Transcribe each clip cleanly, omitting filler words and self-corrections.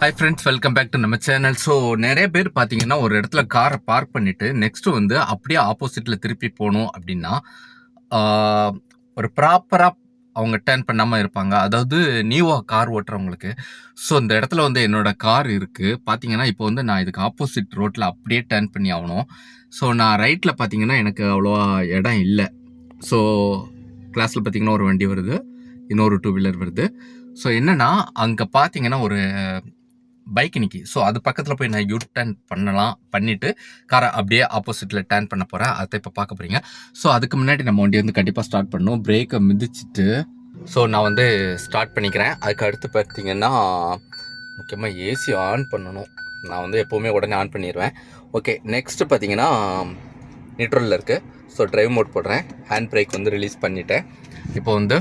Hi friends, welcome back to நம்ம சேனல். So நிறைய பேர் பார்த்தீங்கன்னா ஒரு இடத்துல காரை பார்க் பண்ணிவிட்டு நெக்ஸ்ட்டு வந்து அப்படியே ஆப்போசிட்டில் திருப்பி போகணும் அப்படின்னா ஒரு ப்ராப்பராக அவங்க டர்ன் பண்ணாமல் இருப்பாங்க. அதாவது நியூவாக கார் ஓட்டுறவங்களுக்கு. ஸோ இந்த இடத்துல வந்து என்னோடய கார் இருக்குது. பார்த்தீங்கன்னா இப்போ வந்து நான் இதுக்கு ஆப்போசிட் ரோட்டில் அப்படியே டர்ன் பண்ணி ஆகணும். ஸோ நான் ரைட்டில் பார்த்தீங்கன்னா எனக்கு அவ்வளோவா இடம் இல்லை. ஸோ கிளாஸில் பார்த்தீங்கன்னா ஒரு வண்டி வருது, இன்னொரு டூ வீலர் வருது. ஸோ என்னென்னா அங்கே பார்த்தீங்கன்னா ஒரு பைக் நிற்கி. ஸோ அது பக்கத்தில் போய் நான் யூ டர்ன் பண்ணிவிட்டு காரை அப்படியே ஆப்போசிட்டில் டர்ன் பண்ண போகிறேன். அதை இப்போ பார்க்க போகிறீங்க. ஸோ அதுக்கு முன்னாடி நம்ம வண்டி வந்து கண்டிப்பாக ஸ்டார்ட் பண்ணணும். பிரேக்கை மிதிச்சிட்டு ஸோ நான் வந்து ஸ்டார்ட் பண்ணிக்கிறேன். அதுக்கு அடுத்து பார்த்தீங்கன்னா முக்கியமாக ஏசி ஆன் பண்ணணும். நான் வந்து எப்போவுமே உடனே ஆன் பண்ணிடுவேன். ஓகே, நெக்ஸ்ட்டு பார்த்தீங்கன்னா நியூட்ரலில் இருக்குது. ஸோ ட்ரைவ் மோட் போடுறேன். ஹேண்ட் பிரேக் வந்து ரிலீஸ் பண்ணிவிட்டேன். இப்போ வந்து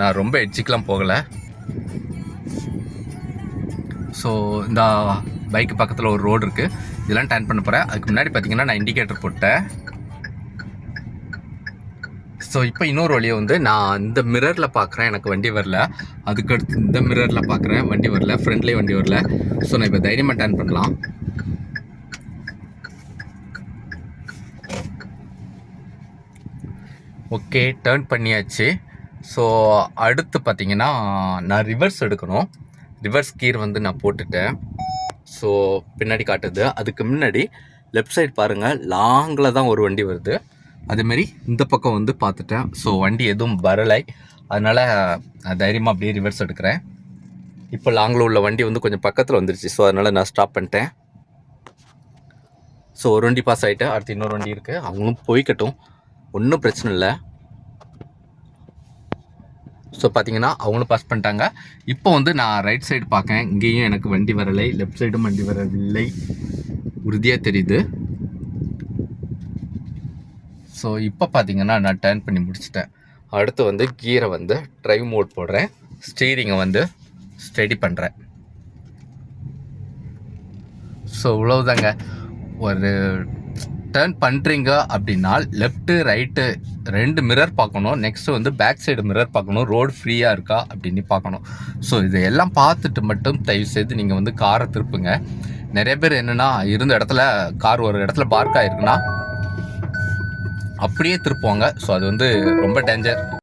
நான் ரொம்ப எட்ஜுக்கெலாம் போகலை. ஸோ இந்த பைக்கு பக்கத்தில் ஒரு ரோடு இருக்குது, இதெல்லாம் டர்ன் பண்ண போகிறேன். அதுக்கு முன்னாடி பார்த்தீங்கன்னா நான் இண்டிகேட்டர் போட்டேன். ஸோ இப்போ இன்னொரு வழியை வந்து நான் இந்த மிரரில் பார்க்குறேன், எனக்கு வண்டி வரல. அதுக்கடுத்து இந்த மிரரில் பார்க்குறேன், வண்டி வரல. ஃப்ரண்ட்லேயே வண்டி வரல. ஸோ நான் இப்போ தைரியமாக டர்ன் பண்ணலாம். ஓகே, டர்ன் பண்ணியாச்சு. ஸோ அடுத்து பார்த்தீங்கன்னா நான் ரிவர்ஸ் எடுக்கணும். ரிவர்ஸ் கீர் வந்து நான் போட்டுட்டேன். ஸோ பின்னாடி காட்டுது. அதுக்கு முன்னாடி லெஃப்ட் சைடு பாருங்கள், லாங்கில் தான் ஒரு வண்டி வருது. அதேமாரி இந்த பக்கம் வந்து பார்த்துட்டேன். ஸோ வண்டி எதுவும் வரலை. அதனால் நான் தைரியமாக அப்படியே ரிவர்ஸ் எடுக்கிறேன். இப்போ லாங்கில் உள்ள வண்டி வந்து கொஞ்சம் பக்கத்தில் வந்துருச்சு. ஸோ அதனால் நான் ஸ்டாப் பண்ணிட்டேன். ஸோ ஒரு வண்டி பாஸ் ஆகிட்டு அடுத்து இன்னொரு வண்டி இருக்குது, அவங்களும் போய்க்கட்டும், ஒன்றும் பிரச்சனை இல்லை. ஸோ பார்த்தீங்கன்னா அவங்களும் பாஸ் பண்ணிட்டாங்க. இப்போ வந்து நான் ரைட் சைடு பார்க்கேன், இங்கேயும் எனக்கு வண்டி வரலை, லெஃப்ட் சைடும் வண்டி வரவில்லை, உறுதியாக தெரியுது. ஸோ இப்போ பார்த்தீங்கன்னா நான் டர்ன் பண்ணி முடிச்சிட்டேன். அடுத்து வந்து கீரை வந்து ட்ரைவ் மோட் போடுறேன், ஸ்டீரிங்கை வந்து ஸ்டெடி பண்ணுறேன். ஸோ இவ்வளவுதாங்க. ஒரு டர்ன் பண்ணுறீங்க அப்படின்னா லெஃப்ட்டு ரைட்டு 2 மிரர் பார்க்கணும். நெக்ஸ்ட்டு வந்து பேக் சைடு மிரர் பார்க்கணும், ரோடு ஃப்ரீயாக இருக்கா அப்படின்னு பார்க்கணும். ஸோ இதையெல்லாம் பார்த்துட்டு மட்டும் தயவுசெய்து நீங்கள் வந்து காரை திருப்புங்க. நிறைய பேர் என்னென்னா இருந்த இடத்துல கார் ஒரு இடத்துல பார்க் ஆகிருக்குன்னா அப்படியே திருப்புவாங்க. ஸோ அது வந்து ரொம்ப டேஞ்சர்.